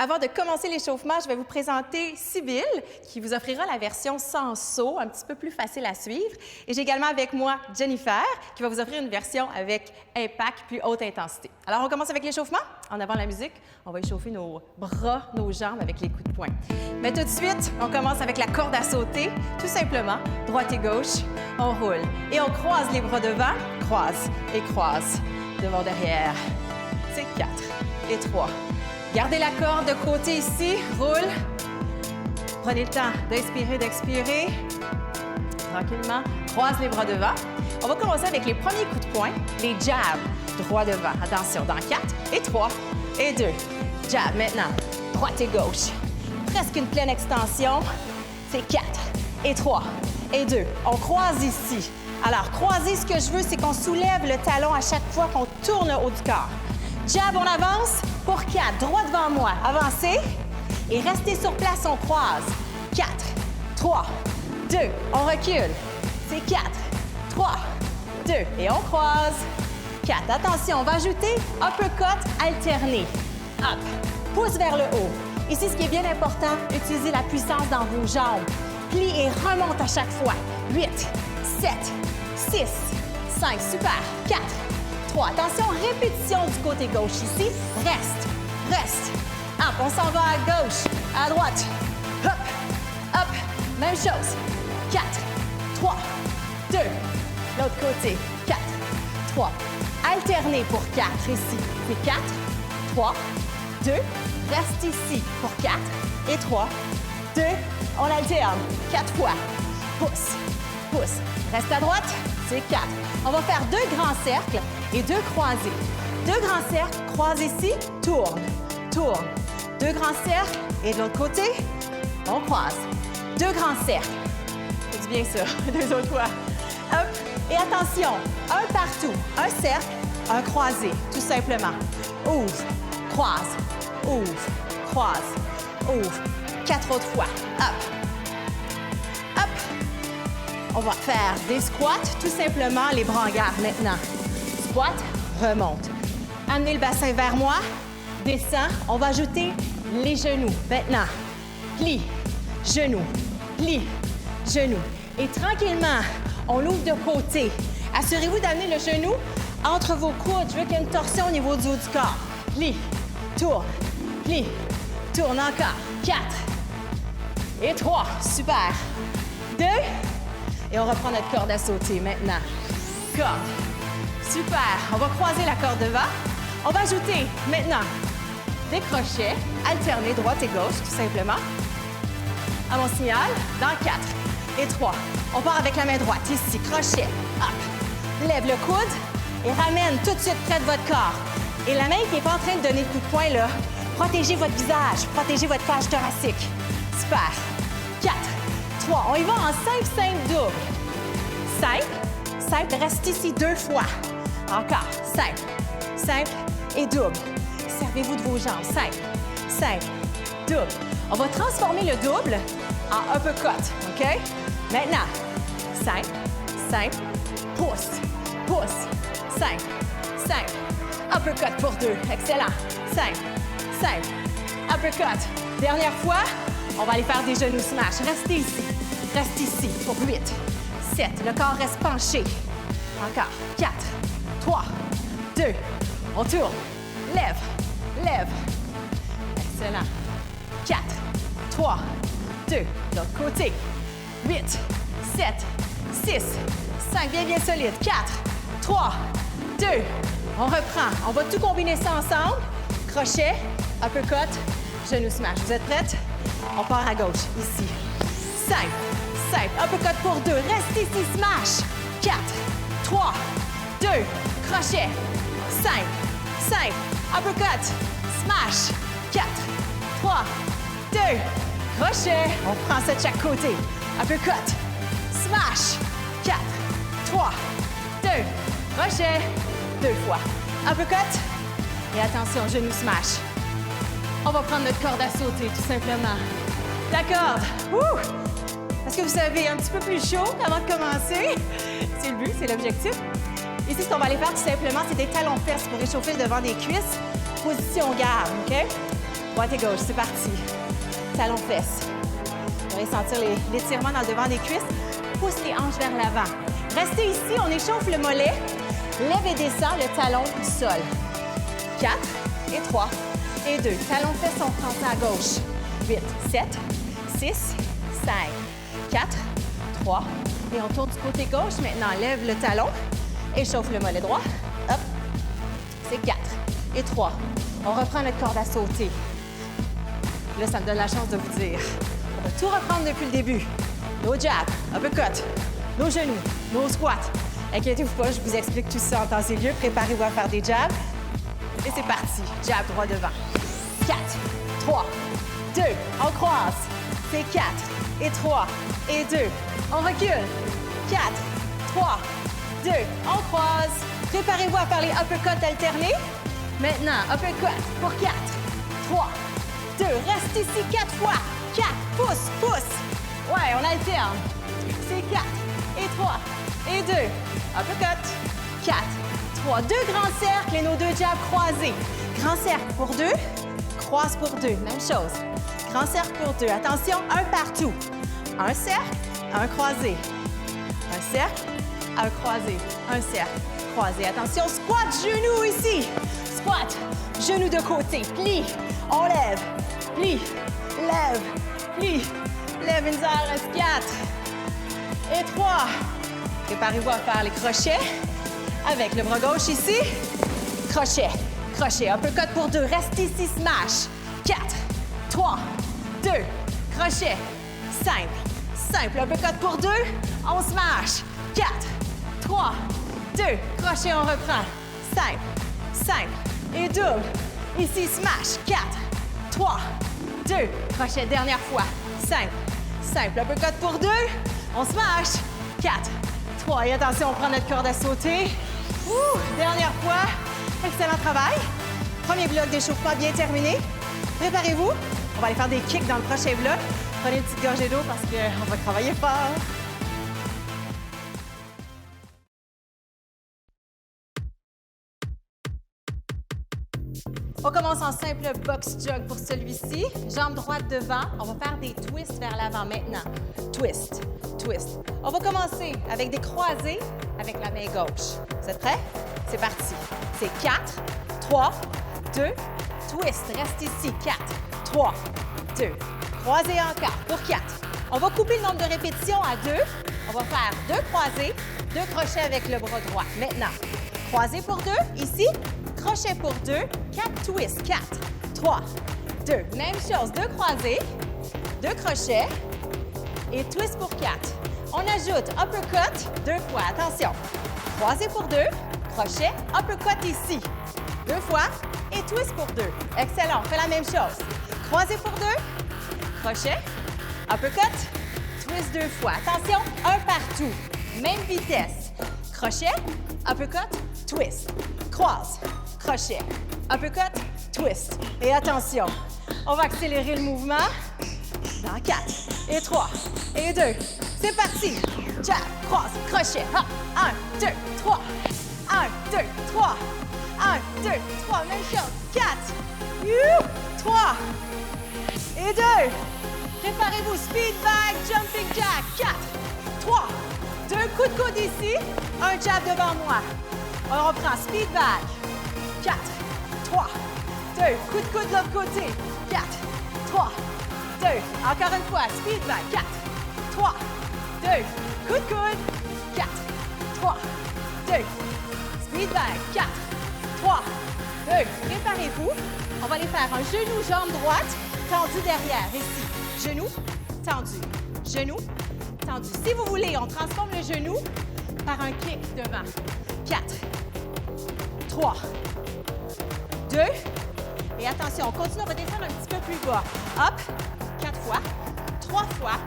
Avant de commencer l'échauffement, je vais vous présenter Sybille, qui vous offrira la version sans saut, un petit peu plus facile à suivre. Et j'ai également avec moi Jennifer, qui va vous offrir une version avec impact, plus haute intensité. Alors, on commence avec l'échauffement. En avant la musique, on va échauffer nos bras, nos jambes avec les coups de poing. Mais tout de suite, on commence avec la corde à sauter. Tout simplement, droite et gauche, on roule. Et on croise les bras devant, croise et croise. Devant, derrière. C'est 4 et 3. Gardez la corde de côté ici, roule. Prenez le temps d'inspirer, d'expirer. Tranquillement, croise les bras devant. On va commencer avec les premiers coups de poing, les jabs, droit devant. Attention, dans 4 et 3 et 2. Jab maintenant, droite et gauche. Presque une pleine extension. C'est 4 et 3 et 2. On croise ici. Alors, croiser, ce que je veux, c'est qu'on soulève le talon à chaque fois qu'on tourne le haut du corps. Jab, on avance pour 4. Droit devant moi. Avancez. Et restez sur place, on croise. 4, 3, 2. On recule. C'est 4, 3, 2. Et on croise. 4. Attention, on va ajouter uppercut alterné. Up. Pouce vers le haut. Ici, ce qui est bien important, utilisez la puissance dans vos jambes. Plie et remonte à chaque fois. 8, 7, 6, 5. Super. 4. 3. Attention, répétition du côté gauche ici. Reste, reste. Hop, on s'en va à gauche, à droite. Hop, hop. Même chose. 4, 3, 2. L'autre côté. 4, 3. Alternez pour 4 ici. C'est 4, 3, 2. Reste ici pour 4 et 3, 2. On alterne. 4 fois. Pouce, pouce. Reste à droite. C'est 4. On va faire 2 grands cercles et 2 croisés. 2 grands cercles, croise ici, tourne, tourne. 2 grands cercles et de l'autre côté, on croise. 2 grands cercles. C'est bien ça. 2 autres fois. Hop. Et attention, un partout. Un cercle, un croisé, tout simplement. Ouvre, croise, ouvre, croise, ouvre. 4 autres fois. Hop. Hop. On va faire des squats, tout simplement, les bras en garde maintenant. Squat, remonte. Amenez le bassin vers moi, descend. On va ajouter les genoux. Maintenant, plie, genou, plie, genou. Et tranquillement, on l'ouvre de côté. Assurez-vous d'amener le genou entre vos coudes. Je veux qu'il y ait une torsion au niveau du haut du corps. Plie, tourne, plie, tourne encore. 4 et 3. Super. 2. Et on reprend notre corde à sauter maintenant. Corde. Super. On va croiser la corde devant. On va ajouter maintenant des crochets alternés droite et gauche, tout simplement. À mon signal, dans 4 et 3. On part avec la main droite ici. Crochet. Hop. Lève le coude et ramène tout de suite près de votre corps. Et la main qui n'est pas en train de donner de coup de poing, là, protégez votre visage, protégez votre cage thoracique. Super. 4, 3. On y va en 5-5 double. 5, 5. Reste ici 2 fois. Encore. 5, 5 et double. Servez-vous de vos jambes. 5, 5, double. On va transformer le double en uppercut. OK? Maintenant, 5, 5, pouce, pouce. 5, 5. Uppercut pour 2. Excellent. 5, 5. Uppercut. Dernière fois. On va aller faire des genoux smash. Restez ici. Reste ici pour 8, 7. Le corps reste penché. Encore. 4, 3, 2. On tourne. Lève, lève. Excellent. 4, 3, 2. De l'autre côté. 8, 7, 6, 5. Bien, bien solide. 4, 3, 2. On reprend. On va tout combiner ça ensemble. Crochet, uppercut, genou smash. Vous êtes prêtes? On part à gauche, ici. 5, 5. Uppercut pour 2. Reste ici, smash. 4, 3, 2. Crochet. 5, 5. Uppercut. Smash. 4, 3, 2. Crochet. On prend ça de chaque côté. Uppercut. Smash. 4, 3, 2. Crochet. 2 fois. Uppercut. Et attention, genou smash. On va prendre notre corde à sauter, tout simplement. La corde. Ouh! Est-ce que vous avez un petit peu plus chaud avant de commencer? C'est le but, c'est l'objectif. Ici, ce qu'on va aller faire, tout simplement, c'est des talons-fesses pour réchauffer le devant des cuisses. Position garde, OK? Droite et gauche, c'est parti. Talon fesses. Vous allez sentir l'étirement dans le devant des cuisses. Pousse les hanches vers l'avant. Restez ici, on échauffe le mollet. Lève et descend le talon du sol. 4 et 3 et 2. Talon fesses sont rentrés à gauche. 8, 7, 6, 5, 4, 3. Et on tourne du côté gauche. Maintenant, lève le talon. Échauffe le mollet droit. Hop. C'est 4 et 3. On reprend notre corde à sauter. Là, ça me donne la chance de vous dire. On va tout reprendre depuis le début. Nos jabs, uppercut, nos genoux, nos squats. Inquiétez-vous pas, je vous explique tout ça en temps et lieu. Préparez-vous à faire des jabs. Et c'est parti. Jab droit devant. 4, 3, 2. On croise. C'est 4 et 3 et 2. On recule. 4, 3, 2. On croise. Préparez-vous à faire les uppercuts alternés. Maintenant, uppercut pour 4, 3, 2. Reste ici 4 fois. 4. Pousse, pousse. Ouais, on alterne. C'est 4 et 3 et 2. Uppercut. 4, 3. 2 grands cercles et nos 2 jabs croisés. Grand cercle pour 2. Croise pour 2. Même chose. Grand cercle pour 2. Attention, un partout. Un cercle, un croisé. Un cercle, un croisé. Un cercle, croisé. Attention, squat, genou ici. Squat, genou de côté. Plie. On lève. Plie. Lève. Plie. Lève une heure, reste 4 et 3. Préparez-vous à faire les crochets avec le bras gauche ici. Crochet, crochet, uppercut pour 2. Reste ici, smash. 4, 3, 2. Crochet, simple, simple. Uppercut pour 2. On smash. 4, 3, 2. Crochet, on reprend. Simple, simple et double. Ici, smash. 4, 3, 2. Crochet, dernière fois. Simple, simple. Uppercut pour 2. On smash. 4, 3. Et attention, on prend notre corde à sauter. Dernière fois. Excellent travail. Premier bloc d'échauffement bien terminé. Préparez-vous. On va aller faire des kicks dans le prochain bloc. Prenez une petite gorgée d'eau parce qu'on va travailler fort. On commence en simple box jog pour celui-ci. Jambe droite devant. On va faire des twists vers l'avant maintenant. Twist, twist. On va commencer avec des croisés avec la main gauche. Vous êtes prêts? C'est parti. C'est 4, 3, 2, twist. Reste ici. 4, 3, 2. Croisés encore pour 4. On va couper le nombre de répétitions à 2. On va faire 2 croisés, 2 crochets avec le bras droit. Maintenant, croisés pour 2, ici. Crochet pour 2, 4 twists, 4, 3, 2. Même chose, 2 croisés, 2 crochets et twist pour 4. On ajoute uppercut 2 fois, attention. Croisé pour 2, crochet, uppercut ici. 2 fois et twist pour 2. Excellent, on fait la même chose. Croisé pour 2, crochet, uppercut, twist 2 fois. Attention, un partout, même vitesse. Crochet, uppercut, twist. Croise. Crochet, uppercut, twist. Et attention, on va accélérer le mouvement dans 4 et 3 et 2. C'est parti. Jab, croise, crochet. Hop. 1, 2, 3. 1, 2, 3. 1, 2, 3. Même chose. 4. 3 et 2. Préparez-vous. Speed bag, jumping jack. 4, 3. 2 coups de coude ici. Un jab devant moi. On reprend. Speed bag. 4, 3, 2, coup de coude de l'autre côté. 4, 3, 2. Encore une fois, speed bag. 4, 3, 2. Coup de coude. 4, 3, 2. Speed bag. 4, 3, 2. Préparez-vous. On va aller faire un genou, jambe droite, tendu derrière. Ici. Genou, tendu. Genou, tendu. Si vous voulez, on transforme le genou par un kick devant. 4, 3, 2. Et attention, on continue, on va descendre un petit peu plus bas. Hop, 4 fois, 3 fois,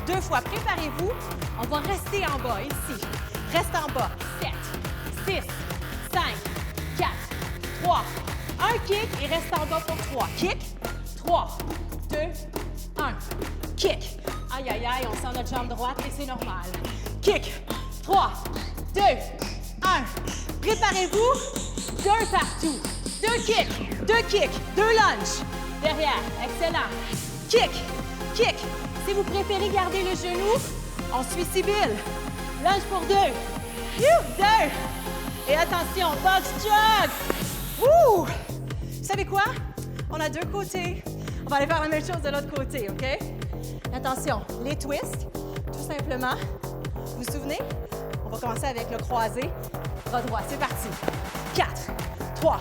2 fois. Préparez-vous. On va rester en bas, ici. Reste en bas. 7, 6, 5, 4, 3. Un kick et reste en bas pour 3. Kick, 3, 2, 1. Kick. Aïe, aïe, aïe, on sent notre jambe droite et c'est normal. Kick, 3, 2, 1. Préparez-vous. 2 partout. 2 kicks, 2 kicks, 2 lunges. derrière. Excellent. Kick, kick. Si vous préférez garder le genou, on suit Sibylle. Lunge pour 2. 2. Et attention, box jog. Wouh! Vous savez quoi? On a deux côtés. On va aller faire la même chose de l'autre côté, OK? Attention, les twists, tout simplement. Vous vous souvenez? On va commencer avec le croisé. Bras droit, c'est parti. 4, 3,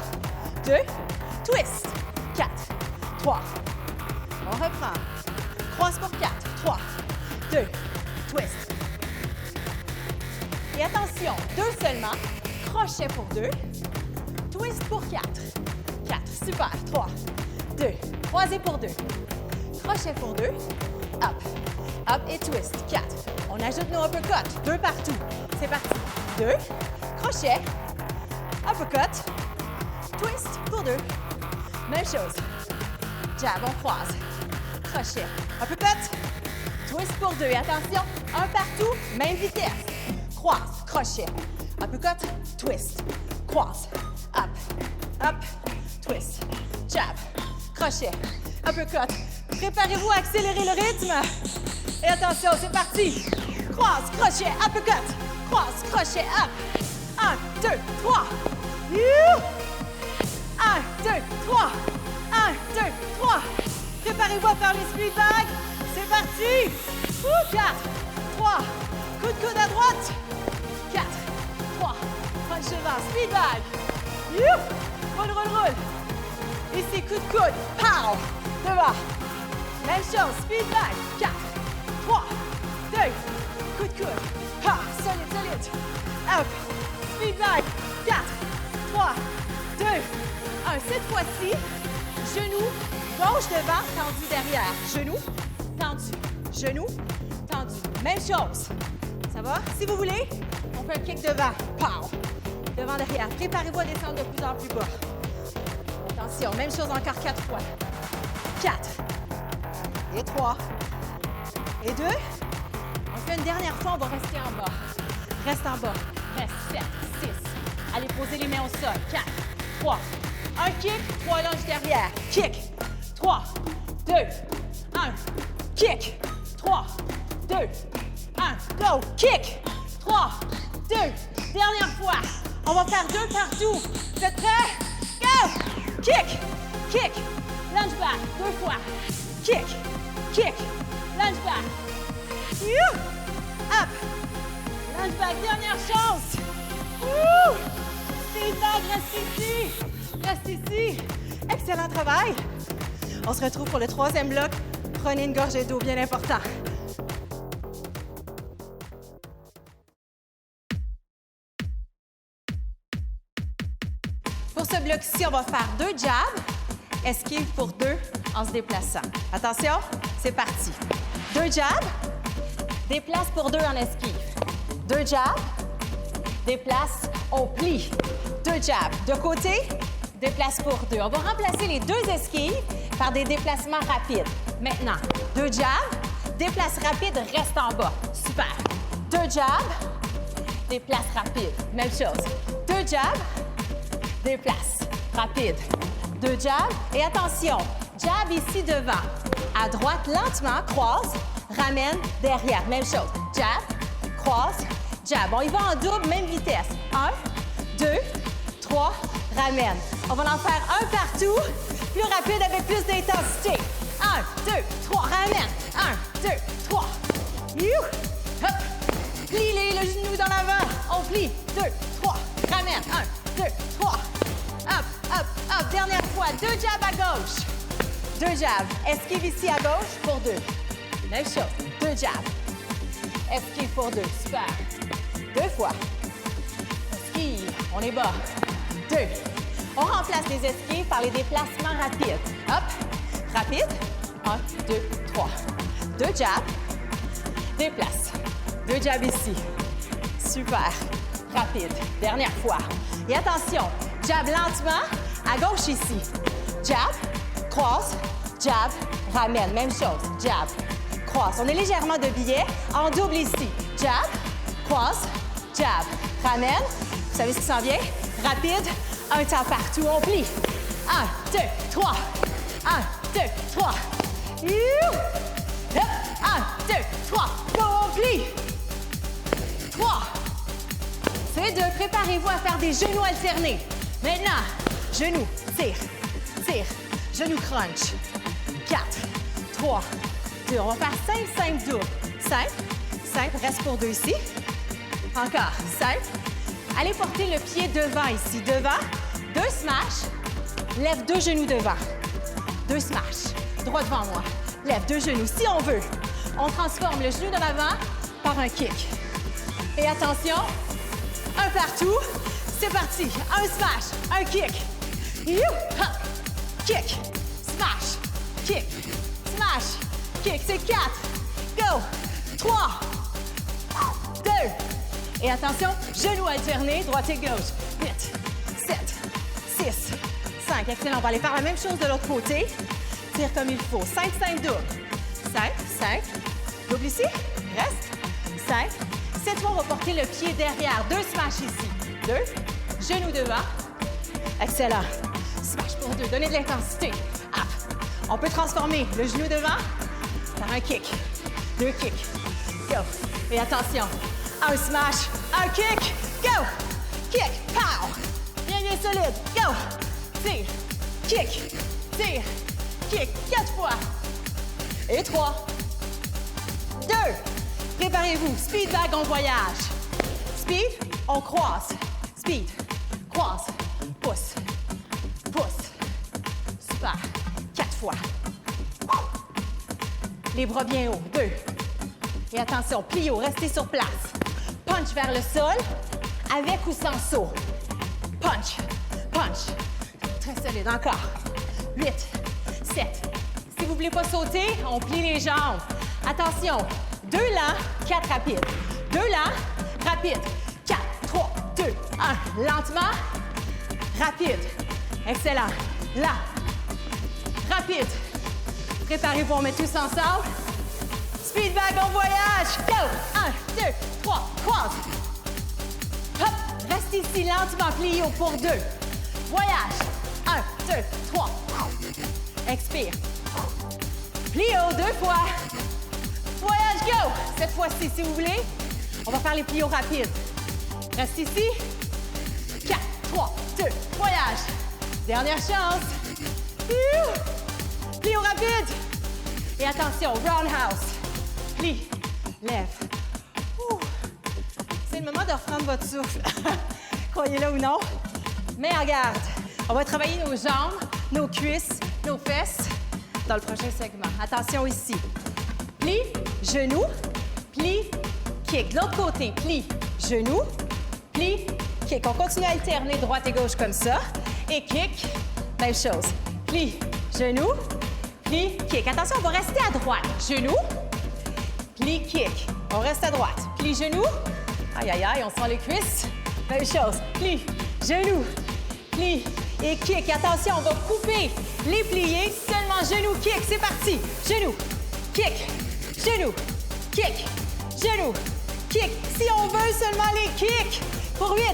2, twist. 4, 3. On reprend. Croise pour 4, 3, 2, twist. Et attention, 2 seulement. Crochet pour 2. Twist pour 4. 4, super. 3, 2. Croisé pour 2. Crochet pour 2. Up, up et twist. 4. On ajoute nos uppercuts. 2 partout. C'est parti. 2. Crochet. Uppercut. Twist pour 2. Même chose. Jab, on croise. Crochet. Uppercut. Twist pour 2. Et attention, un partout, même vitesse. Croise, crochet. Uppercut, twist. Croise. Up, up, twist. Jab, crochet. Uppercut. Préparez-vous à accélérer le rythme. Et attention, c'est parti. Croise, crochet, uppercut. Croise, crochet, up. 1, 2, 3. 1, 2, 3. 1, 2, 3. Préparez-vous à faire les split bags. C'est parti. 4, 3. Coup de coude à droite. 4, 3. Punch devant, split bag. Roule, roule, roule. Ici, coup de coude. Pow. Devant. Même chose, speed back. 4, 3, 2, coup de coude. Ha, solide, solide. Up, speed back. 4, 3, 2, 1. Cette fois-ci, genou, gauche devant, tendu derrière. Genou, tendu. Genou, tendu. Même chose. Ça va? Si vous voulez, on fait un kick devant. Pow. Devant, derrière. Préparez-vous à descendre de plus en plus bas. Attention, même chose encore 4 fois. 4. Et 3. Et 2. On fait une dernière fois, on va rester en bas. Reste en bas. Reste 7, 6. Allez, posez les mains au sol. 4, 3. Un kick, 3 lunges derrière. Kick. 3, 2, 1. Kick. 3, 2, 1. Go. Kick. 3, 2. Dernière fois. On va faire 2 partout. Vous êtes prêts? Go. Kick. Kick. Lunge back. 2 fois. Kick. Kick. Lunge back. Up. Lunge back. Dernière chance. Speed back. Reste ici. Reste ici. Excellent travail. On se retrouve pour le 3e bloc. Prenez une gorgée d'eau, bien important. Pour ce bloc-ci, on va faire 2 jabs. Esquive pour 2 en se déplaçant. Attention, c'est parti. 2 jabs, déplace pour 2 en esquive. 2 jabs, déplace, on plie. 2 jabs, de côté, déplace pour 2. On va remplacer les 2 esquives par des déplacements rapides. Maintenant, 2 jabs, déplace rapide, reste en bas. Super. 2 jabs, déplace rapide. Même chose. 2 jabs, déplace rapide. 2 jabs. Et attention, jab ici devant. À droite, lentement, croise, ramène, derrière. Même chose. Jab, croise, jab. On y va en double, même vitesse. 1, 2, 3, ramène. On va en faire un partout, plus rapide avec plus d'intensité. 1, 2, 3, ramène. 1, 2, 3. Hop. Plie le genou dans l'avant. On plie. 2, 3, ramène. 1, 2, 3. Up, up, up. Dernière fois. 2 jabs à gauche. 2 jabs. Esquive ici à gauche pour 2. Même chose. 2 jabs. Esquive pour 2. Super. 2 fois. Esquive. On est bas. 2. On remplace les esquives par les déplacements rapides. Hop. Rapide. 1, 2, 3. 2 jabs. Déplace. 2 jabs ici. Super. Rapide. Dernière fois. Et attention. Jab lentement. À gauche ici. Jab. Croise. Jab. Ramène. Même chose. Jab. Croise. On est légèrement de biais. En double ici. Jab. Croise. Jab. Ramène. Vous savez ce qui s'en vient? Rapide. Un temps partout. On plie. 1, 2, 3. 1, 2, 3. You. Hop. 1, 2, 3. Go, on plie. 3. C'est 2. Préparez-vous à faire des genoux alternés. Maintenant, genoux, tire, tire, genou crunch. 4, 3, 2. On va faire 5, 5 doubles. 5, 5, reste pour 2 ici. Encore, 5. Allez porter le pied devant ici. Devant, 2 smash. Lève 2 genoux devant. 2 smash. Droit devant moi. Lève 2 genoux. Si on veut, on transforme le genou de l'avant par un kick. Et attention, un partout. C'est parti. Un smash, un kick. You, hop. Kick, smash, kick, smash, kick. C'est 4. Go. 3, 2. Et attention, genoux alternés, droite et gauche. 8, 7, 6, 5. Excellent. On va aller faire la même chose de l'autre côté. Tire comme il faut. 5, 5 doubles. 5, 5. Double ici. Reste. 5. Cette fois, on va porter le pied derrière. 2 smash ici. 2. Genoux devant. Excellent. Smash pour 2. Donnez de l'intensité. Up. On peut transformer le genou devant par un kick. 2 kicks. Go. Et attention. Un smash. Un kick. Go. Kick. Pow. Bien, bien solide. Go. Tire. Kick. Tire. Kick. 4 fois. Et 3. 2. Préparez-vous. Speed bag en voyage. Speed, on croise. Speed, croise, pousse, pousse. Super. 4 fois. Les bras bien hauts. 2. Et attention, plie haut, restez sur place. Punch vers le sol, avec ou sans saut. Punch, punch. Très solide, encore. 8, 7. Si vous ne voulez pas sauter, on plie les jambes. Attention, 2 lents, 4 rapides. 2 lents, rapides. 4, 3, 2, 1. Lentement, rapide. Excellent. Lent, rapide. Préparez-vous, on met tous ensemble. Speed bag en voyage. Go! 1, 2, 3, croise. Hop, reste ici lentement, plié pour 2. Voyage. 1, 2, 3. Expire. Plie haut 2 fois. Voyage, go! Cette fois-ci, si vous voulez, on va faire les pliés rapides. Reste ici. 4, 3, 2, voyage. Dernière chance. Plie rapide. Et attention, roundhouse. Plie, lève. C'est le moment de reprendre votre souffle. Croyez-le ou non. Mais en garde. On va travailler nos jambes, nos cuisses, nos fesses dans le prochain segment. Attention ici. Plie, genou, plie, kick. De l'autre côté, plie, genou, plie, kick. On continue à alterner droite et gauche comme ça. Et kick, même chose. Plie, genou, plie, kick. Attention, on va rester à droite. Genou, plie, kick. On reste à droite. Plie, genou. Aïe, aïe, aïe, on sent les cuisses. Même chose. Plie, genou, plie et kick. Attention, on va couper les pliés. Seulement genou, kick. C'est parti. Genou, kick, genou, kick, genou, kick. Si on veut seulement les kicks. Pour 8,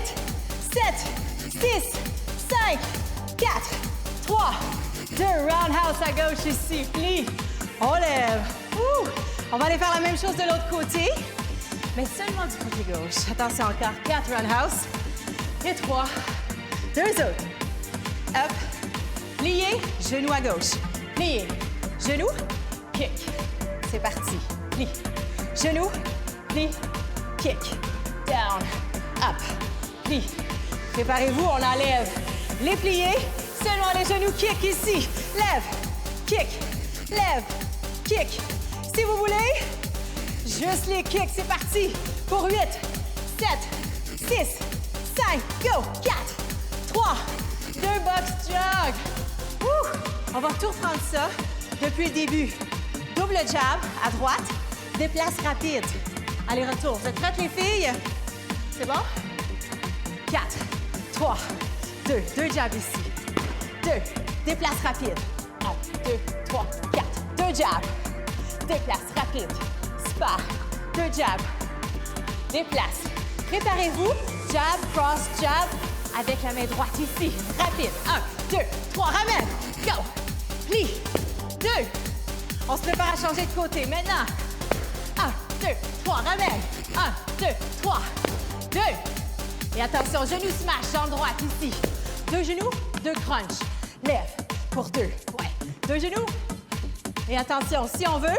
7, 6, 5, 4, 3, 2. Roundhouse à gauche ici. Plie. On lève. On va aller faire la même chose de l'autre côté, mais seulement du côté gauche. Attention encore. 4 roundhouse. Et 3. 2 autres. Up. Plié. Genou à gauche. Plié. Genou. Kick. C'est parti. Plie. Genou. Plie. Kick. Down. Up. Plie. Préparez-vous, on enlève les pliés. Seulement les genoux kick ici. Lève. Kick. Lève. Kick. Si vous voulez, juste les kicks. C'est parti. Pour 8, 7, 6, 5, go. 4, 3, 2, box jog. On va tout reprendre ça depuis le début. Double jab à droite, déplace rapide. Allez-retour. Vous êtes prêtes, les filles? C'est bon? 4, 3, 2. 2 jabs ici. 2. Déplace rapide. 1, 2, 3, 4. 2 jabs. Déplace rapide. Spar. 2 jabs. Déplace. Préparez-vous. Jab, cross, jab. Avec la main droite ici. Rapide. 1, 2, 3. Ramène. Go. Plie. On se prépare à changer de côté. Maintenant, 1, 2, 3, ramène. 1, 2, 3, 2. Et attention, genou smash, jambe droite ici. 2 genoux, 2 crunch. Lève pour 2. Ouais, 2 genoux. Et attention, si on veut,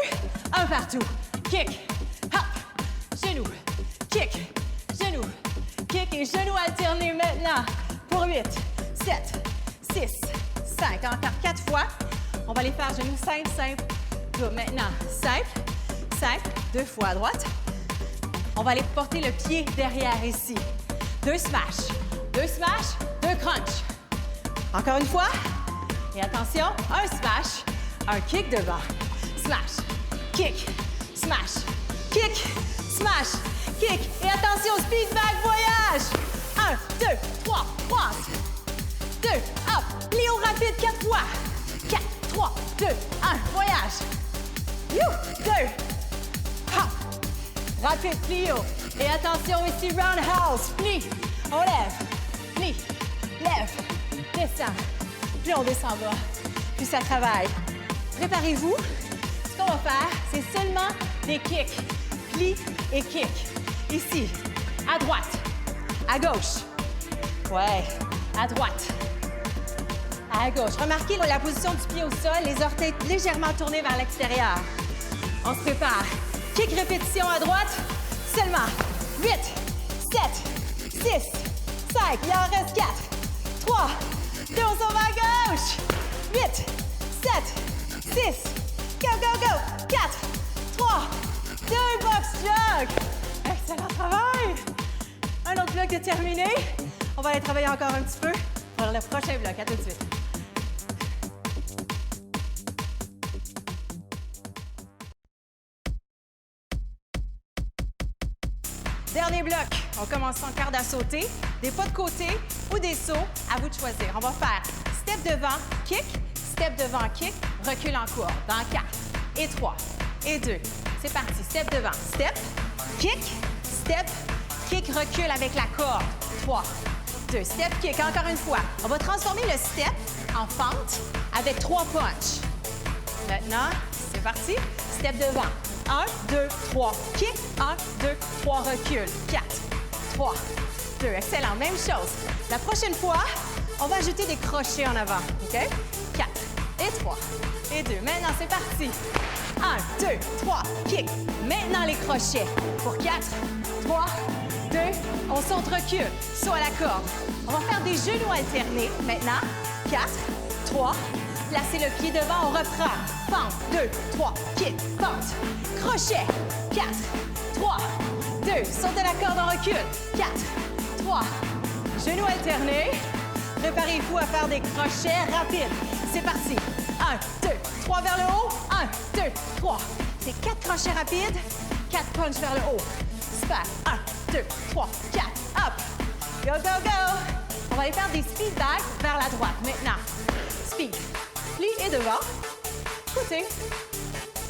un partout. Kick, hop, genou, kick, genou, kick et genou alterné maintenant. Pour 8, 7, 6, 5. Encore 4 fois. On va les faire genoux simple, simple. Go. Maintenant, simple, simple. 2 fois à droite. On va aller porter le pied derrière ici. 2 smash, 2 smash, 2 crunch. Encore une fois. Et attention, un smash, un kick devant. Smash, kick, smash, kick, smash, kick. Et attention, speed back, voyage. 1, 2, 3, croise. 2, hop, Léo rapide 4 fois. 4, 3, 2, 1, voyage. 2, hop, rapide plio. Et attention ici, roundhouse, plie, on lève, plie, lève, descend. Puis on descend bas, puis ça travaille. Préparez-vous. Ce qu'on va faire, c'est seulement des kicks. Plie et kick. Ici, à droite, à gauche. Ouais, à droite, à gauche. Remarquez la position du pied au sol, les orteils légèrement tournés vers l'extérieur. On se prépare. Kick répétition à droite, seulement 8, 7, 6, 5, il en reste 4, 3, 2, on s'en va à gauche. 8, 7, 6, go, go, go. 4, 3, 2, box jog. Excellent travail. Un autre bloc de terminé. On va aller travailler encore un petit peu pour le prochain bloc. À tout de suite. Dernier bloc. On commence en corde à sauter, des pas de côté ou des sauts, à vous de choisir. On va faire step devant, kick, step devant, kick, recul en courbe. Dans 4 et 3 et 2. C'est parti. Step devant, step, kick, step, kick, recul avec la corde. 3, 2, step, kick. Encore une fois. On va transformer le step en fente avec 3 punches. Maintenant, c'est parti. Step devant. 1, 2, 3, kick. 1, 2, 3, recul. 4, 3, 2. Excellent. Même chose. La prochaine fois, on va ajouter des crochets en avant. OK? 4 et 3 et 2. Maintenant, c'est parti. 1, 2, 3, kick. Maintenant, les crochets. Pour 4, 3, 2, on saute, recule. Saut à la corde. On va faire des genoux alternés. Maintenant, 4, 3, placez le pied devant, on reprend. Pente, 2, 3, kick, pente. Crochet, 4, 3, 2, saute à la corde, on recule. 4, 3, genoux alternés. Préparez-vous à faire des crochets rapides. C'est parti. 1, 2, 3 vers le haut. 1, 2, 3. C'est 4 crochets rapides. 4 punches vers le haut. Spat. 1, 2, 3, 4. Hop. Go, go, go. On va aller faire des speed bags vers la droite. Maintenant, speed. Plie et devant. Côté.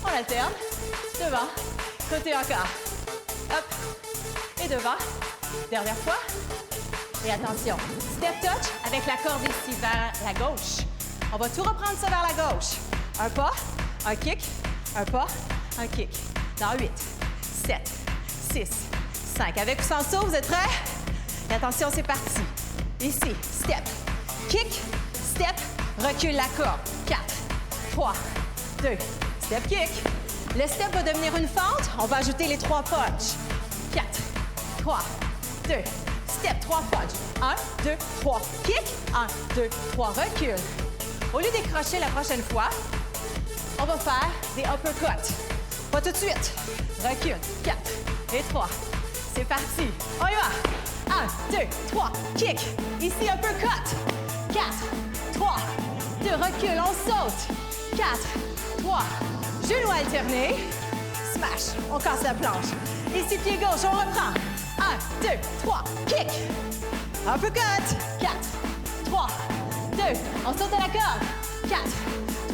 On alterne. Devant. Côté encore. Hop. Et devant. Dernière fois. Et attention. Step touch avec la corde ici vers la gauche. On va tout reprendre ça vers la gauche. Un pas, un kick, un pas, un kick. Dans 8, 7, 6, 5. Avec ou sans saut, vous êtes prêts? Et attention, c'est parti. Ici, step, kick, step, recule la corde. 4, 3, 2, step, kick. Le step va devenir une fente. On va ajouter les 3 punches. 4, 3, 2, step, 3 punches. 1, 2, 3, kick. 1, 2, 3, recule. Au lieu des crochets la prochaine fois, on va faire des uppercuts. Pas tout de suite. Recule. 4 et 3. C'est parti. On y va. 1, 2, 3, kick. Ici, uppercut. 4, 3, 2, recule. On saute. 4, 3, genoux alternés. Smash. On casse la planche. Ici, pied gauche. On reprend. 1, 2, 3, kick. Uppercut. 4, 3, 2, on saute à la corde. 4,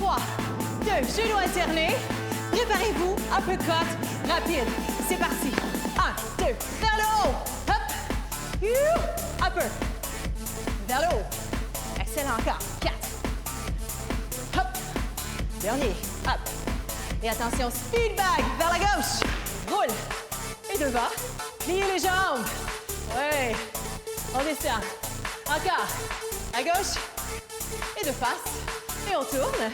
3, 2, genoux alternés. Préparez-vous, uppercut, rapide. C'est parti. 1, 2, vers le haut. Hop. Upper. Vers le haut. Excellent encore. 4. Hop. Dernier. Hop. Et attention, speed bag vers la gauche. Roule. Et devant. Pliez les jambes. Ouais. On descend. Encore. À gauche. Et de face. Et on tourne.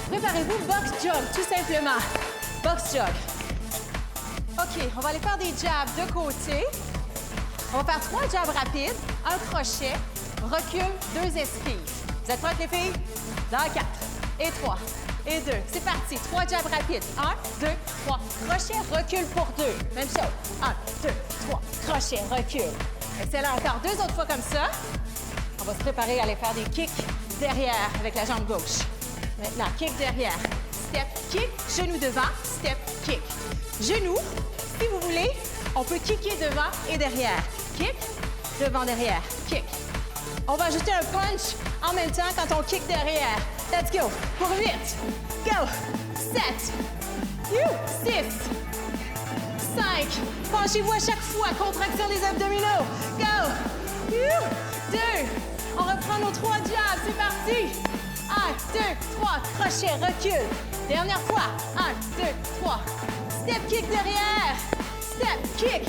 Préparez-vous, box jog, tout simplement. Box jog. OK, on va aller faire des jabs de côté. On va faire 3 jabs rapides, un crochet, recul, 2 esquives. Vous êtes prêtes, les filles? Dans 4 et 3 et 2. C'est parti. 3 jabs rapides. 1, 2, 3. Crochet, recul pour 2. Même chose. 1, 2, 3. Crochet, recul. Excellent. Encore 2 autres fois comme ça. On va se préparer à aller faire des kicks derrière avec la jambe gauche. Maintenant, kick derrière. Step, kick. Genou devant. Step, kick. Genou. Si vous voulez, on peut kicker devant et derrière. Kick, devant, derrière. Kick. On va ajouter un punch en même temps quand on kick derrière. Let's go. Pour 8. Go. 7. 6. 5. Penchez-vous à chaque fois. Contraction des abdominaux. Go. 2. On reprend nos 3 jabs. C'est parti. 1, 2, 3. Crochet, recul. Dernière fois. 1, 2, 3. Step kick derrière. Step kick.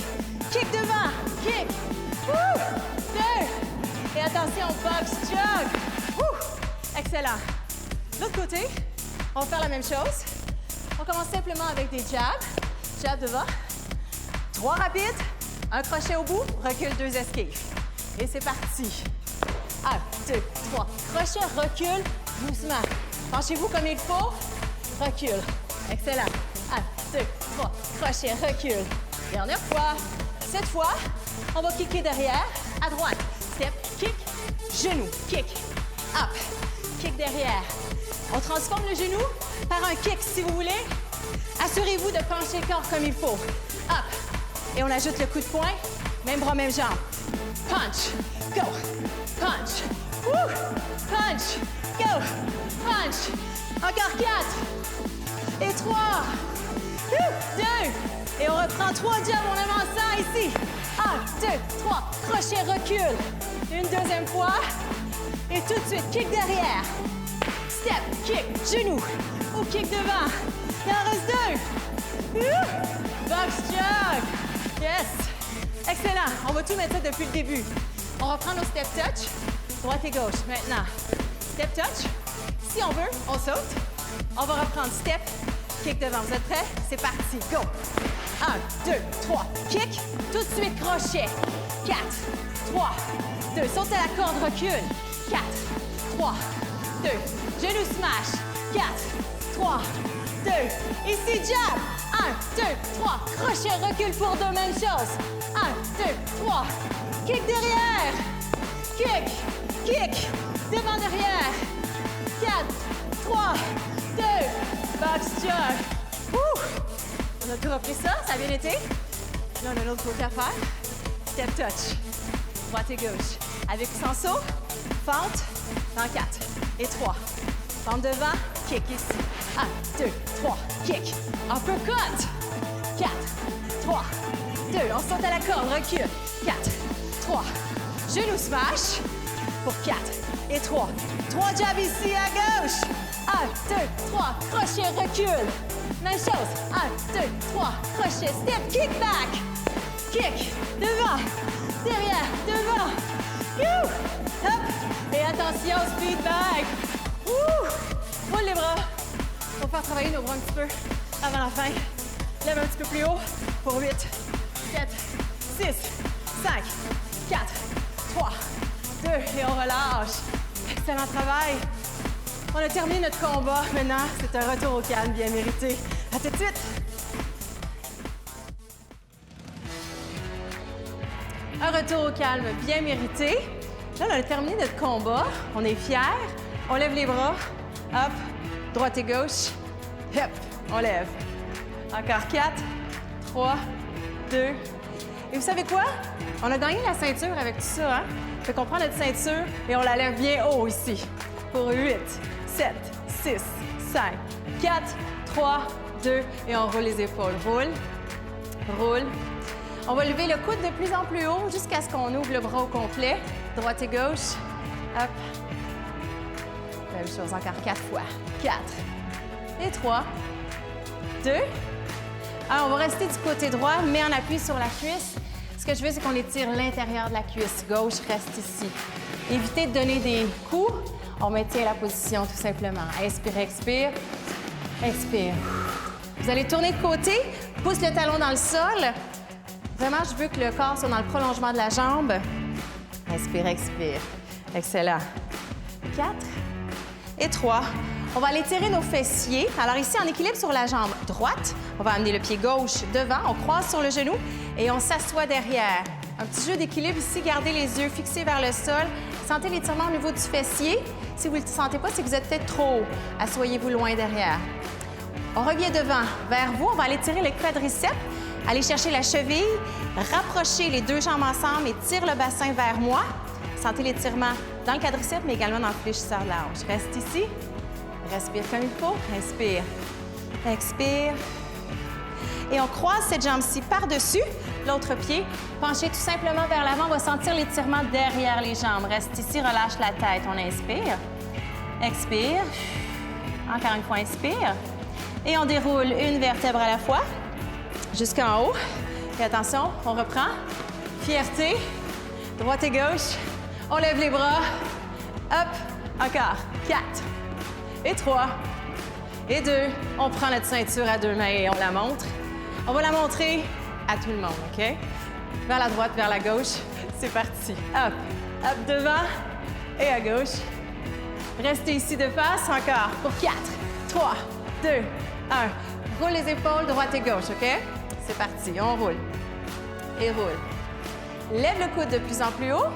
Kick devant. Kick. 2. Et attention, box jog. Excellent. L'autre côté, on va faire la même chose. On commence simplement avec des jabs. Jab devant. 3 rapides. Un crochet au bout. Recule, 2 esquives. Et c'est parti. 1, 2, 3. Crochet, recule, doucement. Penchez-vous comme il faut. Recule. Excellent. 1, 2, 3. Crochet, recule. Dernière fois. Cette fois, on va kicker derrière. À droite. Step, kick, genou, kick. Up. Kick derrière. On transforme le genou par un kick si vous voulez. Assurez-vous de pencher le corps comme il faut. Up. Et on ajoute le coup de poing. Même bras, même jambe. Punch. Go. Punch. Punch. Go. Punch. Encore 4. Et 3. 2. Et on reprend 3 jabs. On avance ça ici. 1, 2, 3. Crochet, recule. Une deuxième fois. Et tout de suite, kick derrière. Step, kick, genou. Ou kick devant. Il en reste 2. Box jog. Yes. Excellent. On va tout mettre ça depuis le début. On reprend nos step touch. Droite et gauche. Maintenant, step touch. Si on veut, on saute. On va reprendre step, kick devant. Vous êtes prêts? C'est parti. Go. 1, 2, 3. Kick. Tout de suite, crochet. 4, 3, 2. Saute à la corde, recule. 4, 3, 2. Genou smash. 4, 3, 2. Ici, jab. 1, 2, 3. Crochet, recule pour 2. Même chose. 1, 2, 3. Kick derrière. Kick. Kick. Devant, derrière. 4, 3, 2. Box jog. On a tout repris ça. Ça a bien été. Là, on a l'autre côté à faire. Step touch. Droite et gauche. Avec ou sans saut. Fente. Dans 4 et 3. Fente devant. Kick ici. 1, 2, 3. Kick. Uppercut. 4, 3, 2. On saute à la corde. Recule. 4, 3. Genou smash. Pour 4 et 3. 3 jabs ici à gauche. 1, 2, 3. Crochet, recule. Même chose. 1, 2, 3. Crochet. Step, kick back. Kick. Devant. Derrière. Devant. Hop. Et attention, speed bag. Roule les bras. On va faire travailler nos bras un petit peu avant la fin. Lève un petit peu plus haut pour 8, 7, 6, 5, 4, 3, 2. Et on relâche. Excellent travail. On a terminé notre combat. Maintenant, c'est un retour au calme bien mérité. À tout de suite. Un retour au calme bien mérité. Là, on a terminé notre combat. On est fiers. On lève les bras. Hop. Droite et gauche. Hop. On lève. Encore 4, 3, 2. Et vous savez quoi? On a gagné la ceinture avec tout ça, hein? Fait qu'on prend notre ceinture et on la lève bien haut ici. Pour 8, 7, 6, 5, 4, 3, 2. Et on roule les épaules. Roule. Roule. On va lever le coude de plus en plus haut jusqu'à ce qu'on ouvre le bras au complet. Droite et gauche. Hop. Même chose, encore 4 fois. 4 et 3 2. Alors, on va rester du côté droit, mais en appui sur la cuisse. Ce que je veux, c'est qu'on étire l'intérieur de la cuisse. Gauche reste ici. Évitez de donner des coups. On maintient la position tout simplement. Inspire, expire. Expire. Vous allez tourner de côté. Pousse le talon dans le sol. Vraiment, je veux que le corps soit dans le prolongement de la jambe. Inspire, expire. Excellent. 4 et 3. On va aller tirer nos fessiers. Alors ici, en équilibre sur la jambe droite, on va amener le pied gauche devant, on croise sur le genou et on s'assoit derrière. Un petit jeu d'équilibre ici, gardez les yeux fixés vers le sol. Sentez l'étirement au niveau du fessier. Si vous ne le sentez pas, c'est que vous êtes peut-être trop haut. Assoyez-vous loin derrière. On revient devant, vers vous. On va aller tirer le quadriceps. Allez chercher la cheville, rapprochez les deux jambes ensemble et tire le bassin vers moi. Sentez l'étirement dans le quadriceps, mais également dans le fléchisseur de la hanche. Reste ici. Respire comme il faut. Inspire. Expire. Et on croise cette jambe-ci par-dessus l'autre pied. Penchez tout simplement vers l'avant. On va sentir l'étirement derrière les jambes. Reste ici, relâche la tête. On inspire. Expire. Encore une fois, inspire. Et on déroule une vertèbre à la fois jusqu'en haut. Et attention, on reprend. Fierté. Droite et gauche. On lève les bras. Hop. Encore. 4. Et 3. Et 2. On prend notre ceinture à deux mains et on la montre. On va la montrer à tout le monde, OK? Vers la droite, vers la gauche. C'est parti. Hop. Hop devant et à gauche. Restez ici de face. Encore. Pour 4, 3, 2, 1. Roule les épaules droite et gauche, OK? C'est parti. On roule. Et roule. Lève le coude de plus en plus haut.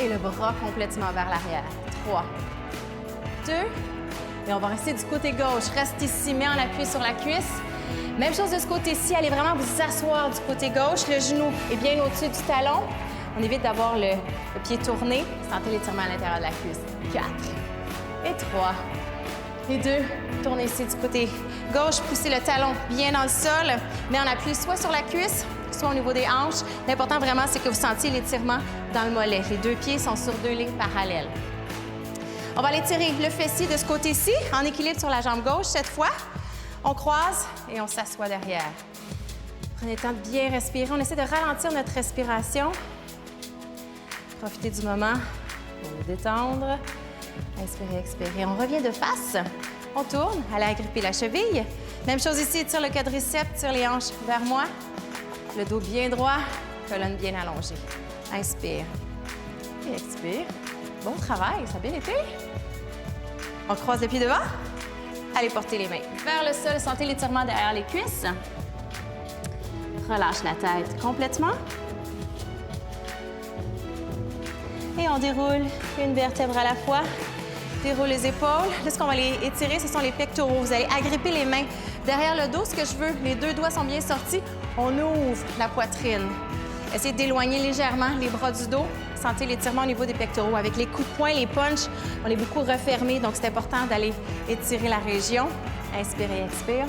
Et le bras complètement vers l'arrière. 3, 2. Et on va rester du côté gauche. Reste ici, mets en appui sur la cuisse. Même chose de ce côté-ci. Allez vraiment vous asseoir du côté gauche. Le genou est bien au-dessus du talon. On évite d'avoir le pied tourné. Sentez l'étirement à l'intérieur de la cuisse. 4 et 3 et 2. Tournez ici du côté gauche. Poussez le talon bien dans le sol. Mets en appui soit sur la cuisse, soit au niveau des hanches. L'important vraiment, c'est que vous sentiez l'étirement dans le mollet. Les deux pieds sont sur deux lignes parallèles. On va aller tirer le fessier de ce côté-ci, en équilibre sur la jambe gauche cette fois. On croise et on s'assoit derrière. Prenez le temps de bien respirer. On essaie de ralentir notre respiration. Profitez du moment pour vous détendre. Inspirez, expirez. On revient de face. On tourne. Allez agripper la cheville. Même chose ici, tire le quadriceps, tire les hanches vers moi. Le dos bien droit, colonne bien allongée. Inspire et expire. Bon travail, ça a bien été. On croise le pied devant. Allez porter les mains vers le sol. Sentez l'étirement derrière les cuisses. Relâche la tête complètement. Et on déroule une vertèbre à la fois. Déroule les épaules. Là, ce qu'on va aller étirer, ce sont les pectoraux. Vous allez agripper les mains derrière le dos. Ce que je veux, les deux doigts sont bien sortis. On ouvre la poitrine. Essayez d'éloigner légèrement les bras du dos. Sentez l'étirement au niveau des pectoraux. Avec les coups de poing, les punches, on est beaucoup refermé, donc c'est important d'aller étirer la région. Inspirez, expire.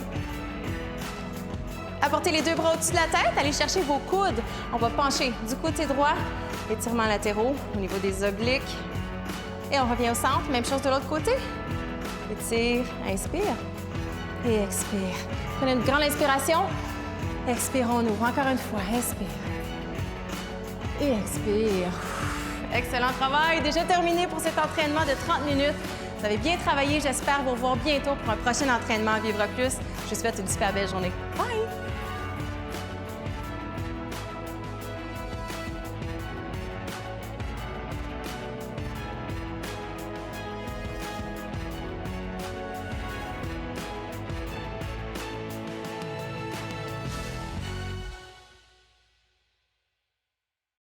Apportez les deux bras au-dessus de la tête. Allez chercher vos coudes. On va pencher du côté droit. Étirements latéraux au niveau des obliques. Et on revient au centre. Même chose de l'autre côté. Étire, inspire et expire. Prenez une grande inspiration. Expirons-nous. Encore une fois, inspire. Et expire. Excellent travail. Déjà terminé pour cet entraînement de 30 minutes. Vous avez bien travaillé. J'espère vous revoir bientôt pour un prochain entraînement à Vivre Plus. Je vous souhaite une super belle journée. Bye!